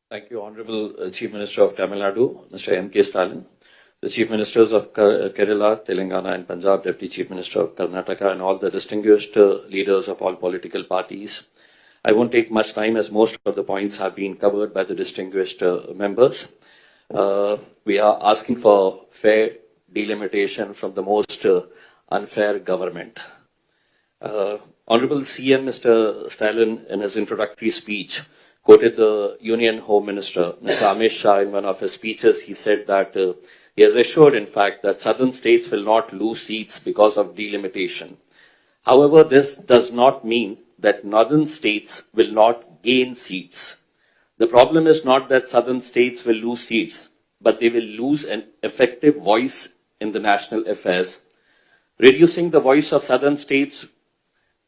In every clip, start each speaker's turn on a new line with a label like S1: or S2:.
S1: Thank you, Honorable Chief Minister of Tamil Nadu, Mr. M.K. Stalin, the Chief Ministers of Kerala, Telangana and Punjab, Deputy Chief Minister of Karnataka, and all the distinguished leaders of all political parties. I won't take much time as most of the points have been covered by the distinguished members. We are asking for fair delimitation from the most unfair government. Honorable CM Mr. Stalin, in his introductory speech, quoted the Union Home Minister, Mr. Amit Shah, in one of his speeches. He said that he has assured, in fact, that southern states will not lose seats because of delimitation. However, this does not mean that northern states will not gain seats. The problem is not that southern states will lose seats, but they will lose an effective voice in the national affairs. Reducing the voice of southern states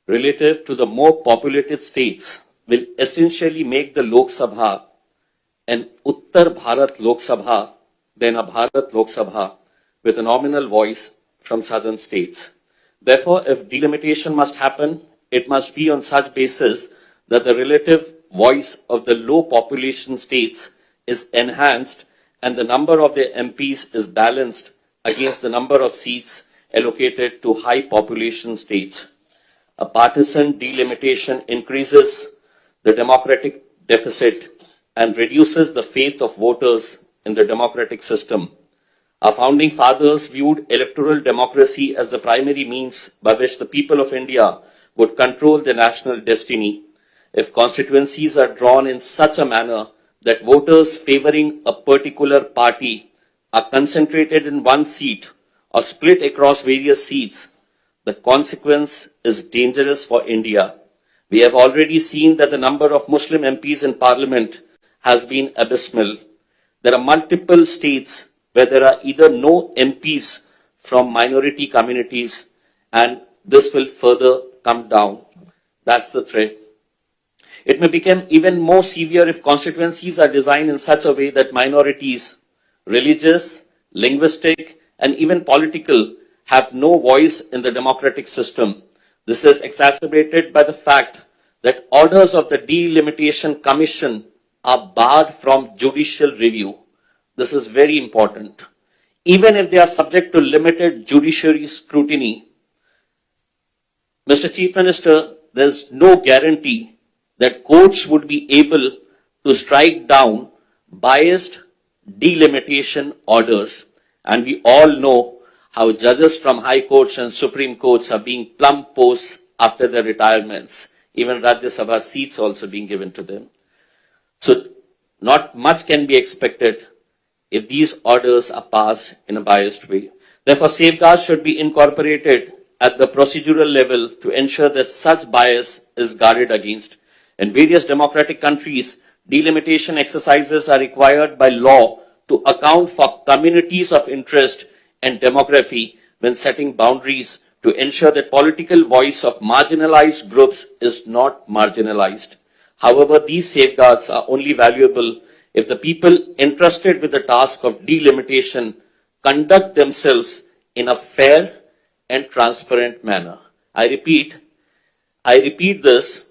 S1: relative to the more populated states will essentially make the Lok Sabha an Uttar Bharat Lok Sabha than a Bharat Lok Sabha with a nominal voice from southern states. Therefore, if delimitation must happen, it must be on such basis that the relative voice of the low population states is enhanced and the number of their MPs is balanced against the number of seats allocated to high population states. A partisan delimitation increases the democratic deficit and reduces the faith of voters in the democratic system. Our founding fathers viewed electoral democracy as the primary means by which the people of India would control their national destiny. If constituencies are drawn in such a manner that voters favoring a particular party are concentrated in one seat or split across various seats, the consequence is dangerous for India. We have already seen that the number of Muslim MPs in Parliament has been abysmal. There are multiple states where there are either no MPs from minority communities, and this will further come down. That's the threat. It may become even more severe if constituencies are designed in such a way that minorities, religious, linguistic, and even political, have no voice in the democratic system. This is exacerbated by the fact that orders of the Delimitation Commission are barred from judicial review. This is very important. Even if they are subject to limited judiciary scrutiny, Mr. Chief Minister, there is no guarantee that courts would be able to strike down biased delimitation orders. And we all know how judges from high courts and Supreme Courts are being plum posts after their retirements. Even Rajya Sabha seats also being given to them. So not much can be expected if these orders are passed in a biased way. Therefore, safeguards should be incorporated at the procedural level to ensure that such bias is guarded against. In various democratic countries, delimitation exercises are required by law to account for communities of interest and demography when setting boundaries to ensure that political voice of marginalized groups is not marginalized. However, these safeguards are only valuable if the people entrusted with the task of delimitation conduct themselves in a fair and transparent manner. I repeat this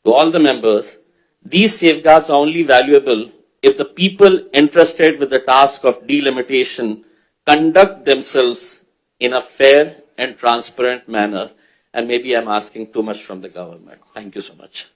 S1: to all the members. These safeguards are only valuable if the people entrusted with the task of delimitation conduct themselves in a fair and transparent manner. And maybe I'm asking too much from the government. Thank you so much.